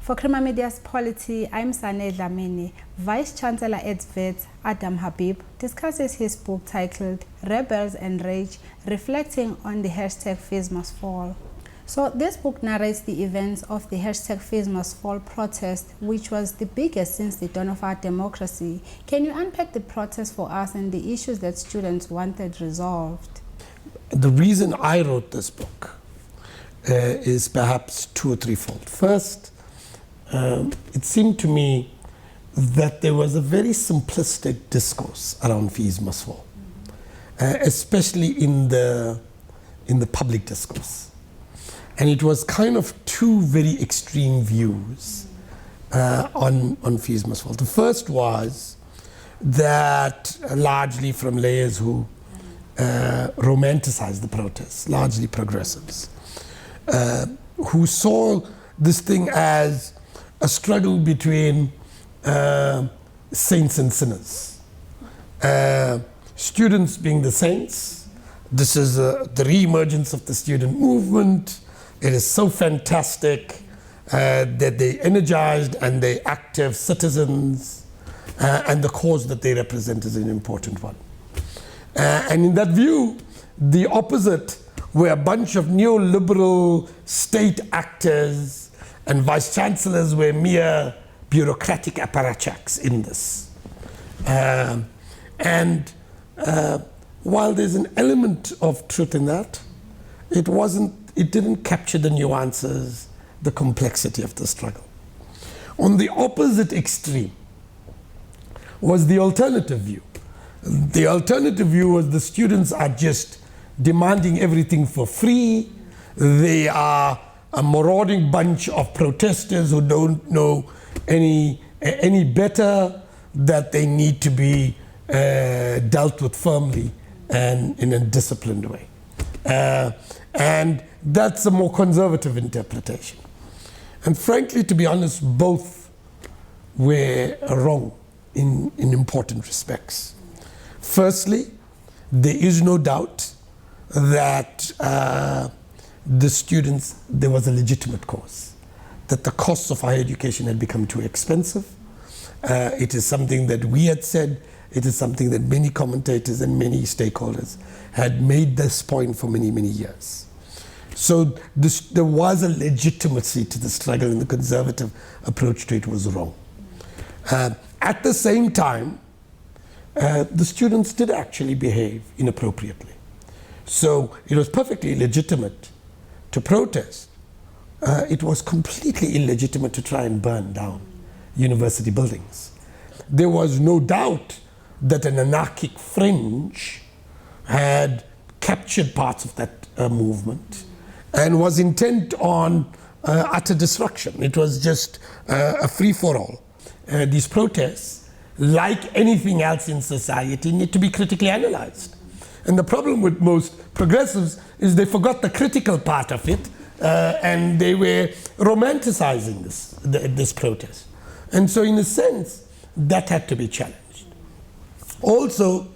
For Crema Media's Polity, I'm Sane Dlamini. Vice-Chancellor at VET, Adam Habib, discusses his book titled Rebels and Rage, reflecting on the hashtag Feesmustfall. So this book narrates the events of the hashtag Feesmustfall protest, which was the biggest since the dawn of our democracy. Can you unpack the protest for us and the issues that students wanted resolved? The reason I wrote this book is perhaps two or threefold. First, it seemed to me that there was a very simplistic discourse around Feesmustfall, especially in the public discourse. And it was kind of two very extreme views on Feesmustfall. The first was that largely from layers who romanticized the protests, largely progressives, who saw this thing as a struggle between saints and sinners. Students being the saints. This is the re-emergence of the student movement. It is so fantastic that they energized and they active citizens, and the cause that they represent is an important one. And in that view, the opposite were a bunch of neoliberal state actors, and vice-chancellors were mere bureaucratic apparatchiks in this. While there's an element of truth in that, it didn't capture the nuances, the complexity of the struggle. On the opposite extreme was the alternative view. The alternative view was the students are just demanding everything for free. They are a marauding bunch of protesters who don't know any better, that they need to be dealt with firmly and in a disciplined way. And that's a more conservative interpretation. And frankly, to be honest, both were wrong in important respects. Firstly, there is no doubt that the students, there was a legitimate cause, that the costs of higher education had become too expensive. It is something that we had said, it is something that many commentators and many stakeholders had made this point for many, many years. So there was a legitimacy to the struggle, and the conservative approach to it was wrong. At the same time, the students did actually behave inappropriately. So it was perfectly legitimate to protest. It was completely illegitimate to try and burn down university buildings. There was no doubt that an anarchic fringe had captured parts of that movement and was intent on utter destruction. It was just a free-for-all. These protests, like anything else in society, need to be critically analyzed. And the problem with most progressives is they forgot the critical part of it, and they were romanticizing this protest. And so in a sense, that had to be challenged. Also,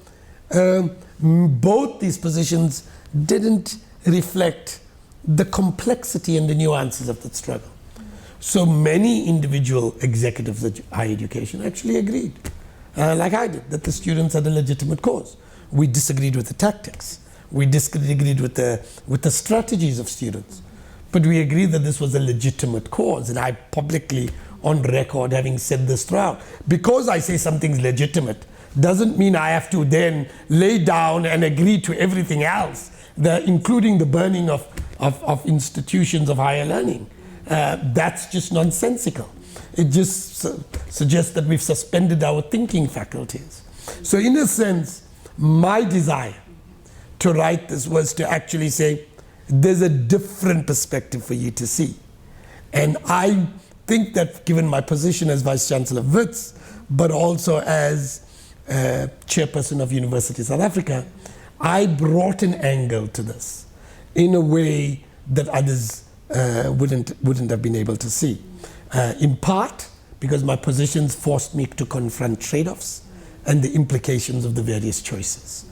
both these positions didn't reflect the complexity and the nuances of the struggle. So many individual executives of higher education actually agreed, like I did, that the students had a legitimate cause. We disagreed with the tactics. We disagreed with the strategies of students. But we agreed that this was a legitimate cause, and I publicly, on record, having said this throughout. Because I say something's legitimate doesn't mean I have to then lay down and agree to everything else, including the burning of institutions of higher learning. That's just nonsensical. It just suggests that we've suspended our thinking faculties. So in a sense, my desire to write this was to actually say, there's a different perspective for you to see. And I think that given my position as Vice-Chancellor of WITS, but also as Chairperson of University South Africa, I brought an angle to this in a way that others wouldn't have been able to see. In part, because my positions forced me to confront trade-offs and the implications of the various choices.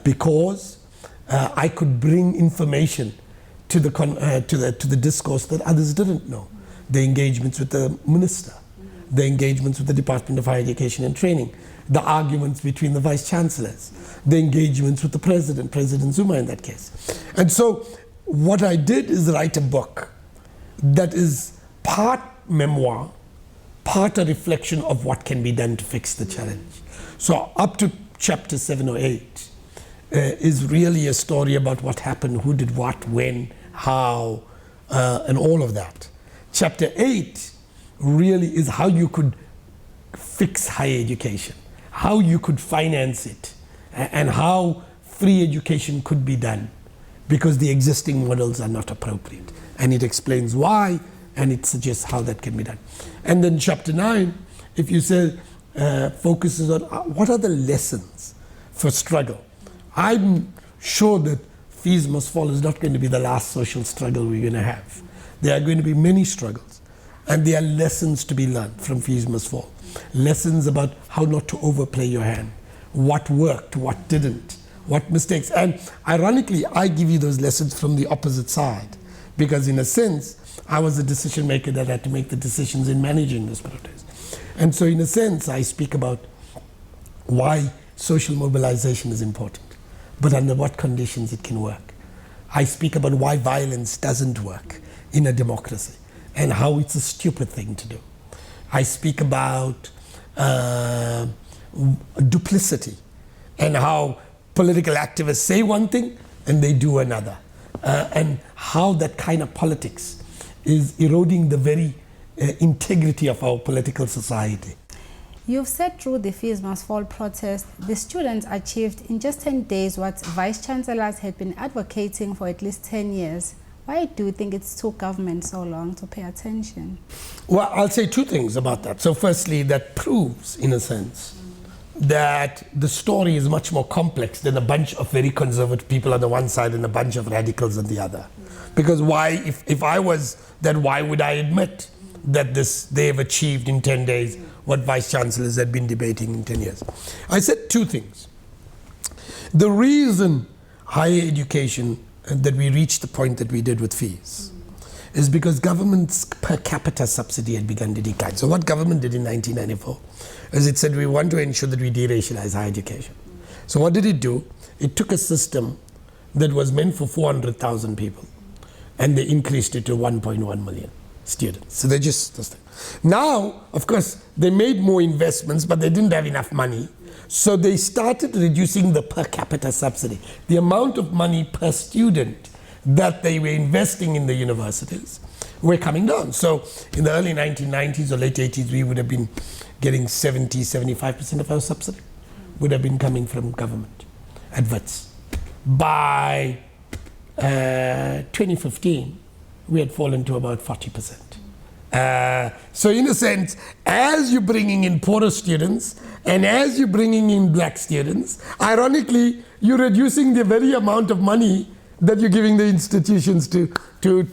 Because I could bring information to the discourse that others didn't know. the engagements with the minister, the engagements with the Department of Higher Education and Training, the arguments between the vice chancellors, the engagements with the president, President Zuma in that case. And so what I did is write a book that is part memoir, part a reflection of what can be done to fix the challenge. So up to chapter 7 or 8 is really a story about what happened, who did what, when, how, and all of that. Chapter 8 really is how you could fix higher education, how you could finance it, and how free education could be done, because the existing models are not appropriate. And it explains why, and it suggests how that can be done. And then chapter 9, if you say, focuses on what are the lessons for struggle. I'm sure that Feesmustfall is not going to be the last social struggle we're going to have. There are going to be many struggles, and there are lessons to be learned from Feesmustfall. Lessons about how not to overplay your hand, what worked, what didn't, what mistakes. And ironically, I give you those lessons from the opposite side, because in a sense, I was the decision maker that had to make the decisions in managing this protest. And so in a sense, I speak about why social mobilization is important, but under what conditions it can work. I speak about why violence doesn't work in a democracy and how it's a stupid thing to do. I speak about duplicity and how political activists say one thing and they do another, and how that kind of politics is eroding the very integrity of our political society. You've said through the Feesmustfall protest, the students achieved in just 10 days what vice chancellors had been advocating for at least 10 years. Why do you think it took government so long to pay attention? Well, I'll say two things about that. So firstly, that proves, in a sense, that the story is much more complex than a bunch of very conservative people on the one side and a bunch of radicals on the other. Because why, if I was, then why would I admit that they've achieved in 10 days what vice chancellors had been debating in 10 years? I said two things. The reason higher education, that we reached the point that we did with fees, is because government's per capita subsidy had begun to decline. So what government did in 1994 is it said we want to ensure that we deracialize higher education. So what did it do? It took a system that was meant for 400,000 people and they increased it to 1.1 million students. So they just, now, of course, they made more investments, but they didn't have enough money. So they started reducing the per capita subsidy, the amount of money per student that they were investing in the universities were coming down. So in the early 1990s or late 80s, we would have been getting 75% of our subsidy would have been coming from government at WITS. By 2015, we had fallen to about 40%. So in a sense, as you're bringing in poorer students and as you're bringing in black students, ironically, you're reducing the very amount of money that you're giving the institutions to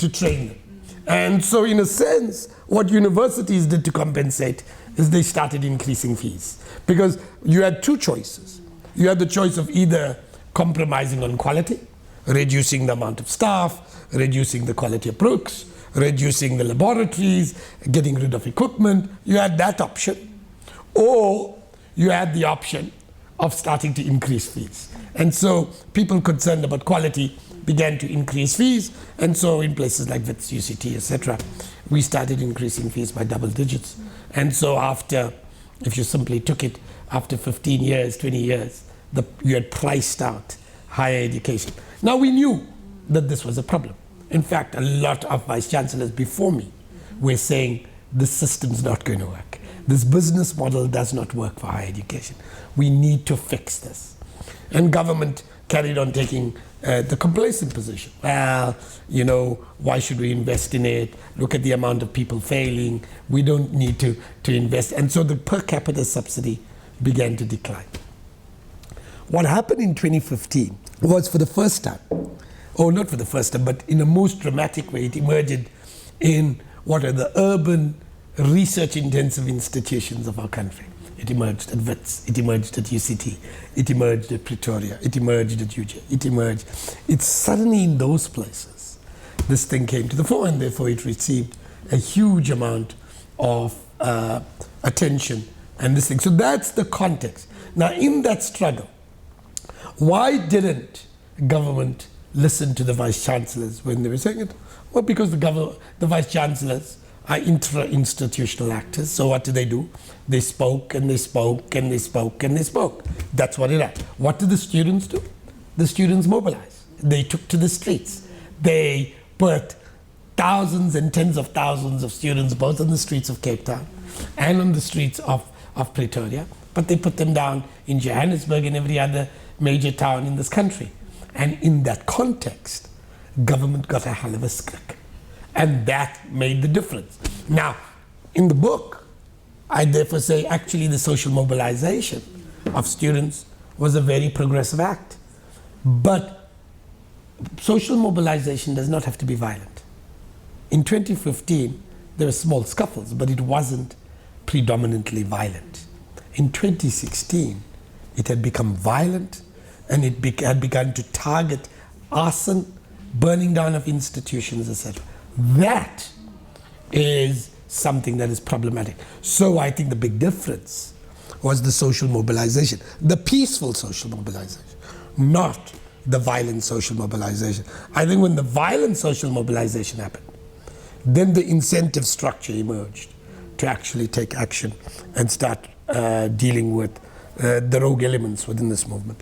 train them. And so in a sense, what universities did to compensate is they started increasing fees. Because you had two choices. You had the choice of either compromising on quality, reducing the amount of staff, reducing the quality of books, reducing the laboratories, getting rid of equipment. You had that option. Or you had the option of starting to increase fees. And so people concerned about quality began to increase fees. And so in places like WITS, UCT, etc., we started increasing fees by double digits. And so after, if you simply took it, after 15 years, 20 years, you had priced out higher education. Now we knew that this was a problem. In fact, a lot of vice chancellors before me were saying this system's not going to work. This business model does not work for higher education. We need to fix this. And government carried on taking the complacent position. Well, you know, why should we invest in it? Look at the amount of people failing. We don't need to invest. And so the per capita subsidy began to decline. What happened in 2015 was for the first time, or not for the first time, but in a most dramatic way, it emerged in what are the urban research-intensive institutions of our country. It emerged at WITS, it emerged at UCT, it emerged at Pretoria, it emerged at UJ, it emerged. It's suddenly in those places, this thing came to the fore, and therefore it received a huge amount of attention and this thing. So that's the context. Now, in that struggle, why didn't government listen to the vice chancellors when they were saying it? Well, because the vice chancellors are intra-institutional actors. So what do? They spoke and they spoke and they spoke and they spoke. That's what it is. What did the students do? The students mobilized. They took to the streets. They put thousands and tens of thousands of students both on the streets of Cape Town and on the streets of Pretoria, but they put them down in Johannesburg and every other major town in this country. And in that context, government got a hell of a skrik. And that made the difference. Now, in the book, I therefore say actually the social mobilization of students was a very progressive act. But social mobilization does not have to be violent. In 2015, there were small scuffles, but it wasn't predominantly violent. In 2016, it had become violent, and it had begun to target arson, burning down of institutions, etc. That is something that is problematic. So I think the big difference was the social mobilization, the peaceful social mobilization, not the violent social mobilization. I think when the violent social mobilization happened, then the incentive structure emerged to actually take action and start dealing with the rogue elements within this movement.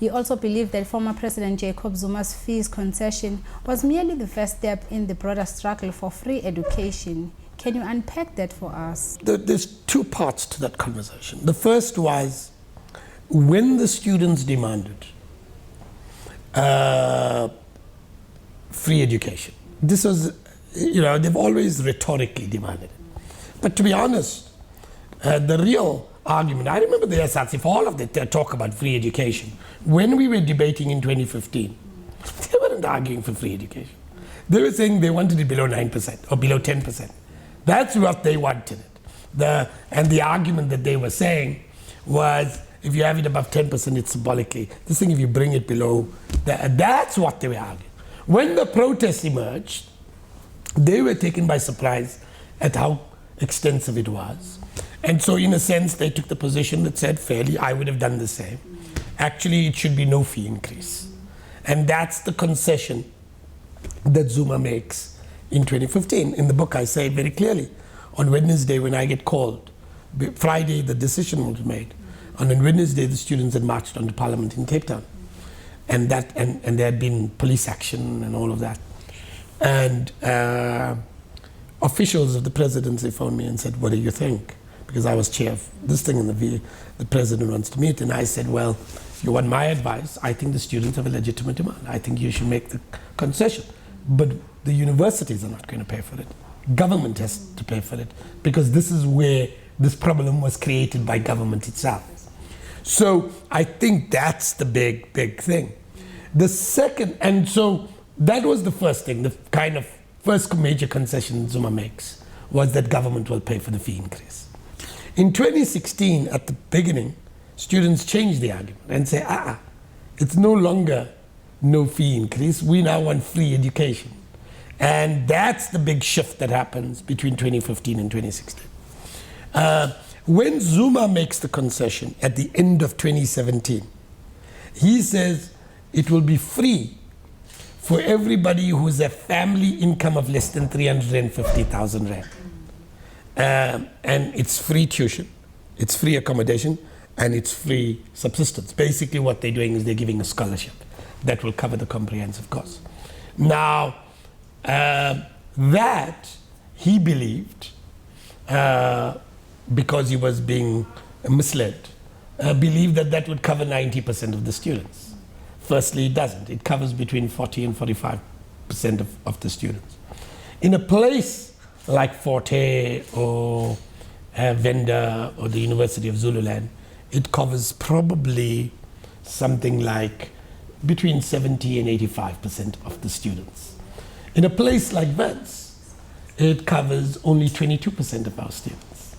You also believe that former President Jacob Zuma's fees concession was merely the first step in the broader struggle for free education. Can you unpack that for us? There's two parts to that conversation. The first was when the students demanded free education. This was, they've always rhetorically demanded it. But to be honest, the real argument, I remember the SRC, for all of the talk about free education, when we were debating in 2015, they weren't arguing for free education. They were saying they wanted it below 9% or below 10%. That's what they wanted it. And the argument that they were saying was, if you have it above 10%, it's symbolically. This thing, if you bring it below, that's what they were arguing. When the protests emerged, they were taken by surprise at how extensive it was. And so in a sense, they took the position that said, fairly, I would have done the same. Actually, it should be no fee increase. And that's the concession that Zuma makes in 2015. In the book, I say very clearly, on Wednesday when I get called, Friday the decision was made. On Wednesday, the students had marched onto Parliament in Cape Town. And there had been police action and all of that. And officials of the presidency phoned me and said, what do you think? Because I was chair of this thing and the president wants to meet. And I said, well, you want my advice? I think the students have a legitimate demand. I think you should make the concession. But the universities are not going to pay for it. Government has to pay for it, because this is where this problem was created by government itself. So I think that's the big thing. The second, and so that was the first thing, the kind of first major concession Zuma makes, was that government will pay for the fee increase. In 2016, at the beginning, students changed the argument and say, it's no longer no fee increase, we now want free education. And that's the big shift that happens between 2015 and 2016. When Zuma makes the concession at the end of 2017, he says it will be free for everybody who has a family income of less than 350,000 rand. And it's free tuition, it's free accommodation, and it's free subsistence. Basically what they're doing is they're giving a scholarship that will cover the comprehensive course. Now, that he believed, because he was being misled, believed that would cover 90% of the students. Firstly, it doesn't. It covers between 40 and 45% of the students. In a place like Forte or Venda or the University of Zululand, it covers probably something like between 70 and 85% of the students. In a place like Wits, it covers only 22% of our students.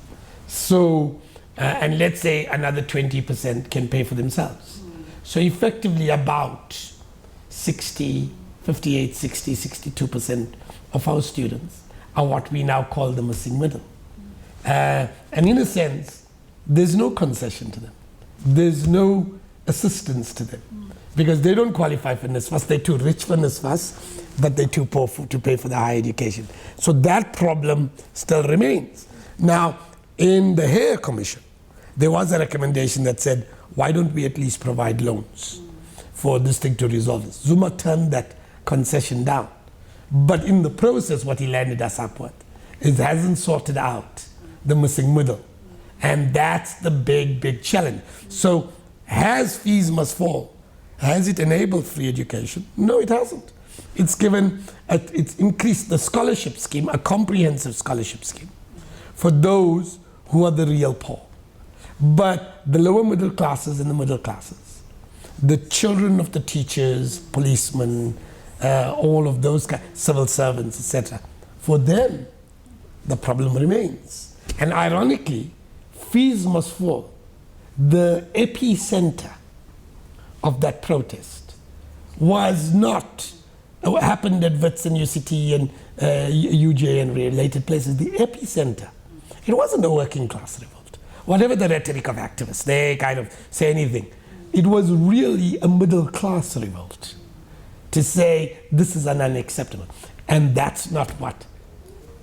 So, and let's say another 20% can pay for themselves. So effectively about 58, 60, 62% of our students are what we now call the missing middle. And in a sense, there's no concession to them. There's no assistance to them because they don't qualify for NSFAS. They're too rich for NSFAS, but they're too poor to pay for the higher education. So that problem still remains. Now, in the Hare Commission, there was a recommendation that said, why don't we at least provide loans for this thing to resolve this? Zuma turned that concession down. But in the process, what he landed us up with is hasn't sorted out the missing middle. And that's the big, big challenge. So has Feesmustfall, has it enabled free education? No, it hasn't. It's it's increased the scholarship scheme, a comprehensive scholarship scheme for those who are the real poor. But the lower middle classes and the middle classes, the children of the teachers, policemen, all of those guys, civil servants, etc., for them, the problem remains. And ironically, Feesmustfall, the epicenter of that protest, was not what happened at Wits and UCT and UJ and related places. The epicenter, it wasn't a working class revolt. Whatever the rhetoric of activists, they kind of say anything. It was really a middle class revolt to say this is unacceptable. And that's not what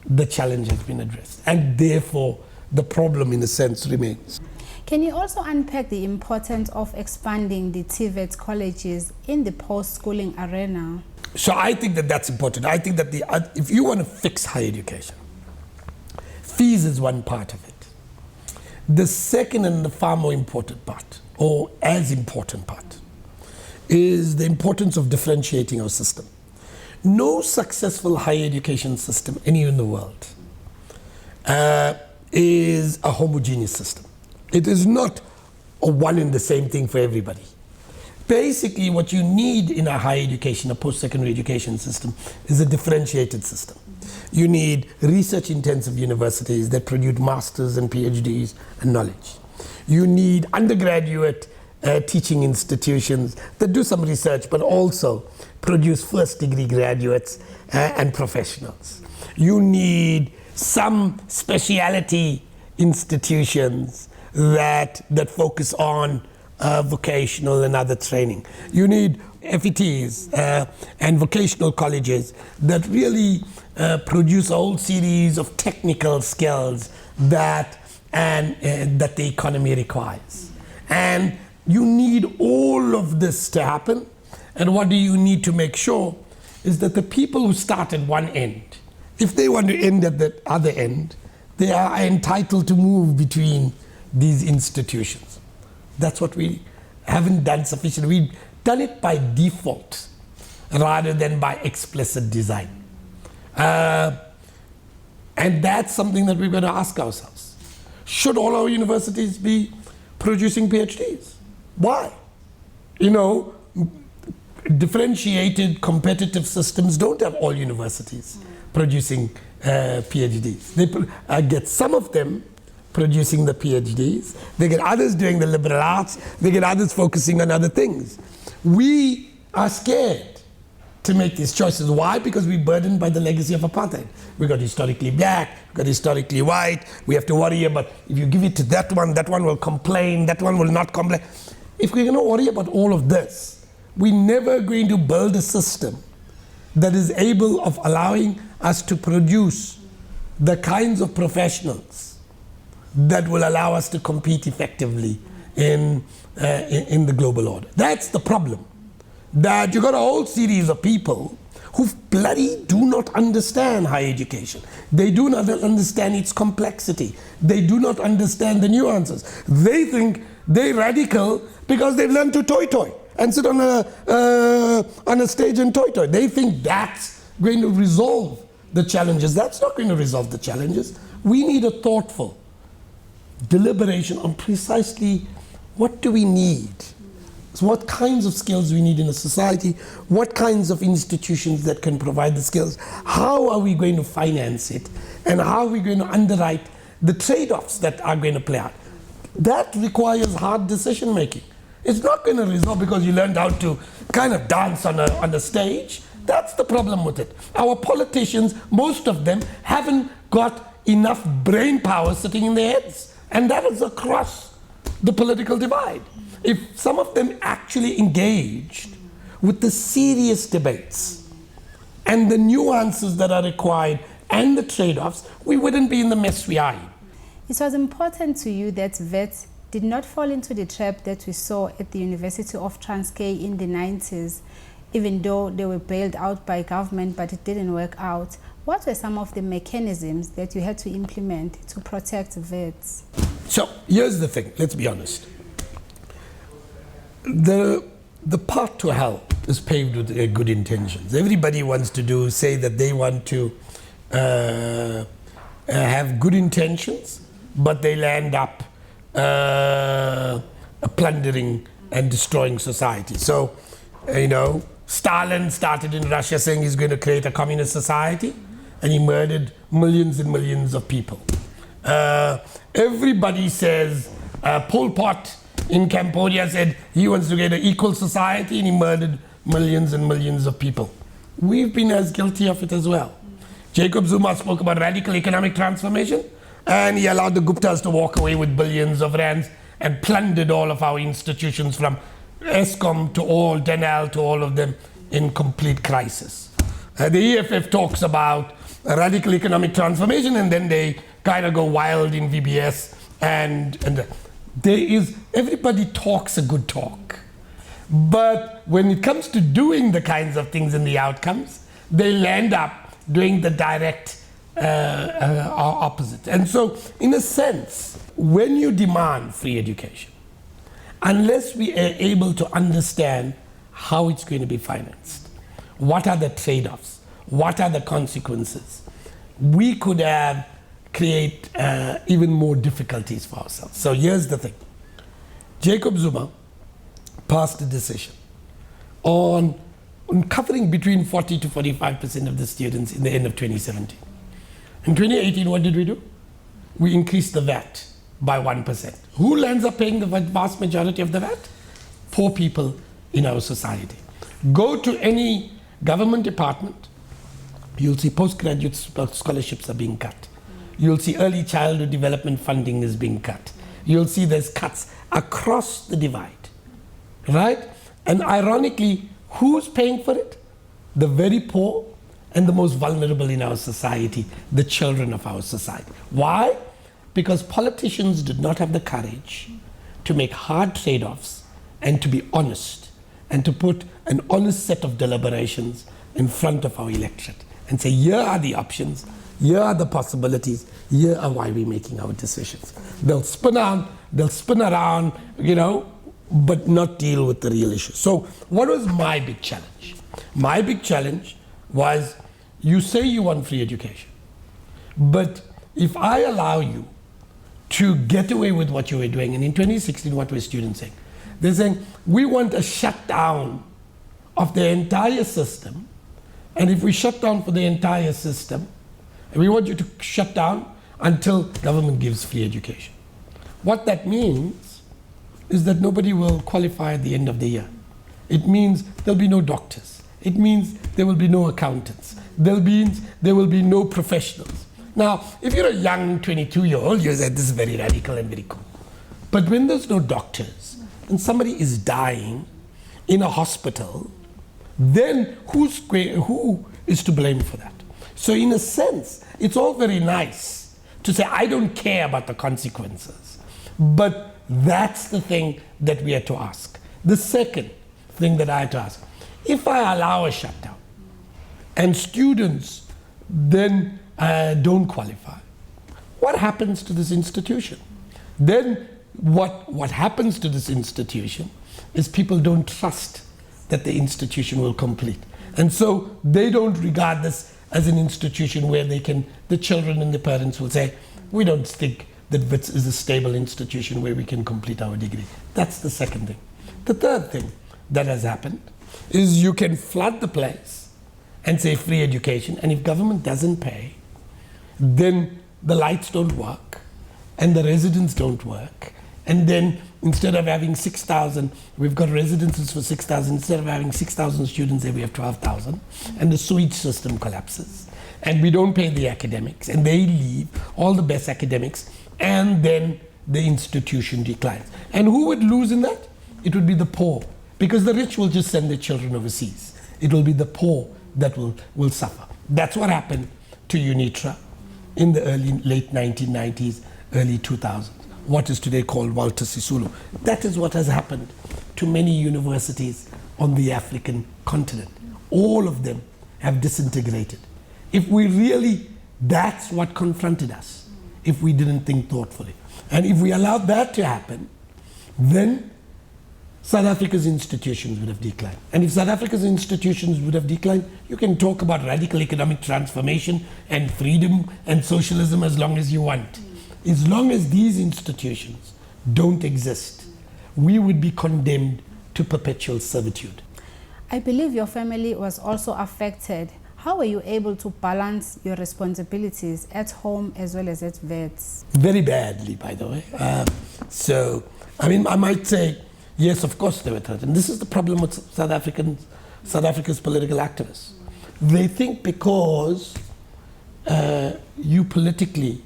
the challenge has been addressed. And therefore, the problem in a sense remains. Can you also unpack the importance of expanding the TVET colleges in the post-schooling arena? So I think that that's important. I think that if you want to fix higher education, fees is one part of it. The second and the far more important part, or as important part, is the importance of differentiating our system. No successful higher education system anywhere in the world is a homogeneous system. It is not a one and the same thing for everybody. Basically, what you need in a higher education, a post-secondary education system, is a differentiated system. You need research-intensive universities that produce masters and PhDs and knowledge. You need undergraduate teaching institutions that do some research, but also produce first-degree graduates and professionals. You need some specialty institutions that focus on vocational and other training. You need FETs and vocational colleges that really produce a whole series of technical skills that the economy requires. And you need all of this to happen. And what do you need to make sure is that the people who start at one end, if they want to end at the other end, they are entitled to move between these institutions. That's what we haven't done sufficiently. We've done it by default rather than by explicit design. And that's something that we're going to ask ourselves. Should all our universities be producing PhDs? Why? You know, differentiated competitive systems don't have all universities producing PhDs. They get some of them producing the PhDs. They get others doing the liberal arts. They get others focusing on other things. We are scared to make these choices. Why? Because we're burdened by the legacy of apartheid. We got historically black, we got historically white. We have to worry about if you give it to that one will complain, that one will not complain. If we're going to worry about all of this, we're never going to build a system that is able of allowing us to produce the kinds of professionals that will allow us to compete effectively in the global order. That's the problem. That you got a whole series of people who bloody do not understand higher education. They do not understand its complexity. They do not understand the nuances. They think they're radical because they've learned to toy and sit on a stage and toy. They think that's going to resolve the challenges. That's not going to resolve the challenges. We need a thoughtful deliberation on precisely what do we need. So what kinds of skills we need in a society, what kinds of institutions that can provide the skills, how are we going to finance it, and how are we going to underwrite the trade-offs that are going to play out. That requires hard decision making. It's not going to resolve because you learned how to kind of dance on a stage. That's the problem with it. Our politicians, most of them, haven't got enough brain power sitting in their heads. And that is across the political divide. If some of them actually engaged with the serious debates and the nuances that are required and the trade-offs, we wouldn't be in the mess we are in. It was important to you that vets did not fall into the trap that we saw at the University of Transkei in the 90s, even though they were bailed out by government, but it didn't work out. What were some of the mechanisms that you had to implement to protect vets? So here's the thing, let's be honest. The path to hell is paved with good intentions. Everybody wants to say that they want to have good intentions, but they land up plundering and destroying society. So, Stalin started in Russia saying he's going to create a communist society, and he murdered millions and millions of people. Everybody says Pol Pot in Cambodia said he wants to get an equal society, and he murdered millions and millions of people. We've been as guilty of it as well. Jacob Zuma spoke about radical economic transformation, and he allowed the Guptas to walk away with billions of rands and plundered all of our institutions, from ESCOM to all, Denel to all of them, in complete crisis. The EFF talks about a radical economic transformation, and then they kind of go wild in VBS, and everybody talks a good talk. But when it comes to doing the kinds of things and the outcomes, they land up doing the direct opposite. And so, in a sense, when you demand free education, unless we are able to understand how it's going to be financed, what are the trade-offs, what are the consequences, we could create even more difficulties for ourselves. So here's the thing. Jacob Zuma passed a decision on covering between 40 to 45% of the students in the end of 2017. In 2018, what did we do? We increased the VAT by 1%. Who ends up paying the vast majority of the VAT? Poor people in our society. Go to any government department, you'll see postgraduate scholarships are being cut. You'll see early childhood development funding is being cut. You'll see there's cuts across the divide, right? And ironically, who's paying for it? The very poor and the most vulnerable in our society, the children of our society. Why? Because politicians did not have the courage to make hard trade-offs and to be honest and to put an honest set of deliberations in front of our electorate and say, here are the options, here are the possibilities, here are why we're making our decisions. They'll spin around, but not deal with the real issue. So what was my big challenge? My big challenge was, you say you want free education, but if I allow you to get away with what you were doing, and in 2016, what were students saying? They're saying, we want a shutdown of the entire system, and if we shut down for the entire system, we want you to shut down until government gives free education. What that means is that nobody will qualify at the end of the year. It means there'll be no doctors. It means there will be no accountants. There will be no professionals. Now, if you're a young 22-year-old, you say this is very radical and very cool. But when there's no doctors and somebody is dying in a hospital, then who is to blame for that? So in a sense, it's all very nice to say, I don't care about the consequences. But that's the thing that we had to ask. The second thing that I had to ask, if I allow a shutdown and students then don't qualify, what happens to this institution? Then what happens to this institution is people don't trust that the institution will complete. And so they don't regard this as an institution where the children and the parents will say, we don't think that WITS is a stable institution where we can complete our degree. That's the second thing. The third thing that has happened is you can flood the place and say free education, and if government doesn't pay, then the lights don't work, and the residents don't work, and then instead of having 6,000, we've got residences for 6,000. Instead of having 6,000 students there, we have 12,000. And the sewage system collapses. And we don't pay the academics. And they leave, all the best academics. And then the institution declines. And who would lose in that? It would be the poor. Because the rich will just send their children overseas. It will be the poor that will suffer. That's what happened to UNITRA in the late 1990s, early 2000s. What is today called Walter Sisulu. That is what has happened to many universities on the African continent. All of them have disintegrated. If we really, that's what confronted us, if we didn't think thoughtfully. And if we allowed that to happen, then South Africa's institutions would have declined. And if South Africa's institutions would have declined, you can talk about radical economic transformation and freedom and socialism as long as you want. As long as these institutions don't exist, we would be condemned to perpetual servitude. I believe your family was also affected. How were you able to balance your responsibilities at home as well as at Wits? Very badly, by the way. I might say, yes, of course they were threatened. This is the problem with South Africa's political activists. They think because you politically,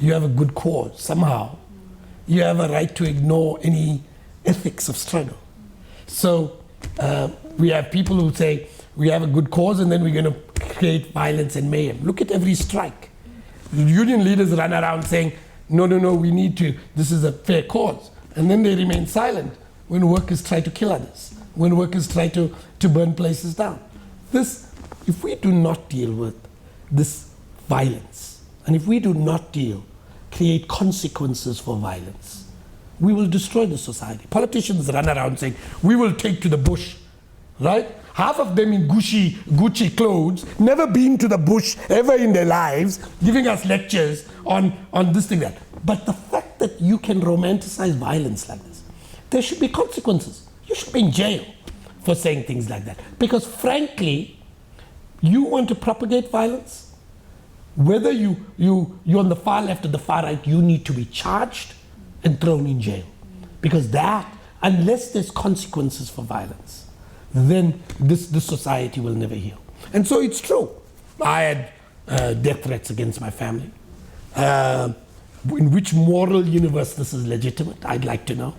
you have a good cause, somehow, you have a right to ignore any ethics of struggle. So we have people who say, we have a good cause and then we're going to create violence and mayhem. Look at every strike. The union leaders run around saying, no, we need to, this is a fair cause. And then they remain silent when workers try to kill others, when workers try to burn places down. If we do not deal with this violence, and if we do not create consequences for violence, we will destroy the society. Politicians run around saying, we will take to the bush, right? Half of them in Gucci clothes, never been to the bush ever in their lives, giving us lectures on this thing, that. But the fact that you can romanticize violence like this, there should be consequences. You should be in jail for saying things like that. Because frankly, you want to propagate violence, whether you're on the far left or the far right, you need to be charged and thrown in jail. Because that, unless there's consequences for violence, then this society will never heal. And so it's true. I had death threats against my family. In which moral universe this is legitimate, I'd like to know.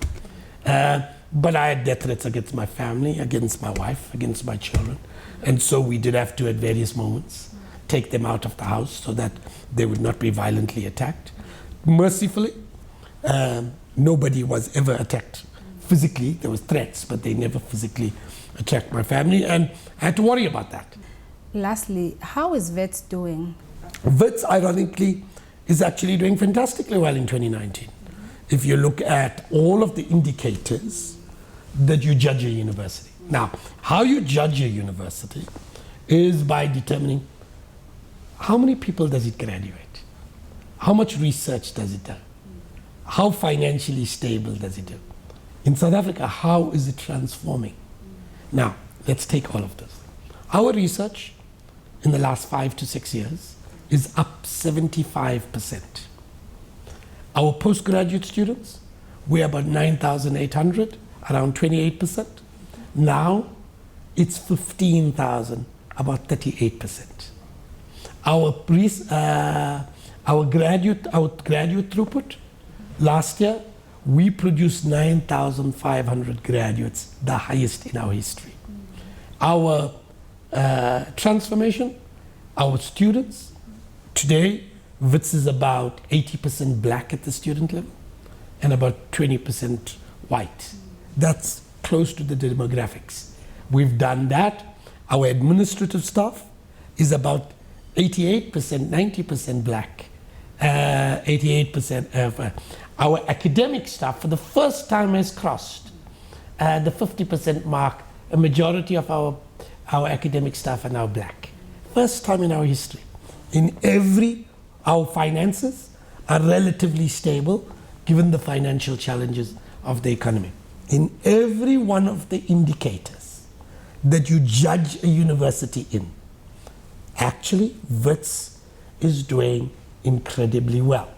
But I had death threats against my family, against my wife, against my children. And so we did have to, at various moments, take them out of the house so that they would not be violently attacked. Mercifully, nobody was ever attacked physically. There was threats, but they never physically attacked my family, and I had to worry about that. Lastly, how is Wits doing? Wits, ironically, is actually doing fantastically well in 2019. If you look at all of the indicators that you judge a university. Now, how you judge a university is by determining how many people does it graduate? How much research does it do? How financially stable does it do? In South Africa, how is it transforming? Now, let's take all of this. Our research in the last 5 to 6 years is up 75%. Our postgraduate students, we're about 9,800, around 28%. Now, it's 15,000, about 38%. Our graduate throughput, last year, we produced 9,500 graduates, the highest in our history. Our transformation, our students, today, Wits is about 80% black at the student level and about 20% white. That's close to the demographics. We've done that. Our administrative staff is about 88%, 90% black, 88% of our academic staff for the first time has crossed the 50% mark. A majority of our academic staff are now black. First time in our history. Our finances are relatively stable given the financial challenges of the economy. In every one of the indicators that you judge a university in, actually, Wits is doing incredibly well.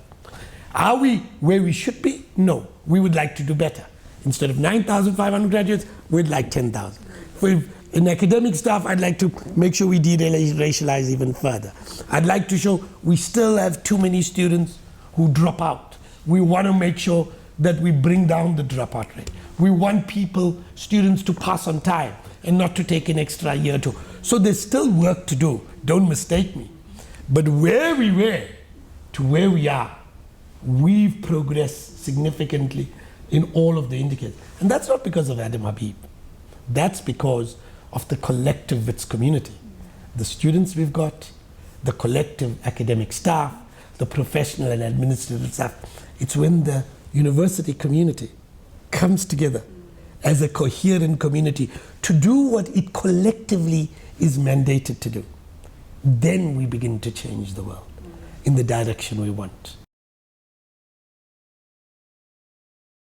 Are we where we should be? No, we would like to do better. Instead of 9,500 graduates, we'd like 10,000. In academic staff, I'd like to make sure we de-racialize even further. I'd like to show we still have too many students who drop out. We want to make sure that we bring down the dropout rate. We want students to pass on time and not to take an extra year or two. So there's still work to do, don't mistake me. But where we were to where we are, we've progressed significantly in all of the indicators. And that's not because of Adam Habib. That's because of the collective WITS community. The students we've got, the collective academic staff, the professional and administrative staff. It's when the university community comes together as a coherent community to do what it collectively is mandated to do. Then we begin to change the world in the direction we want.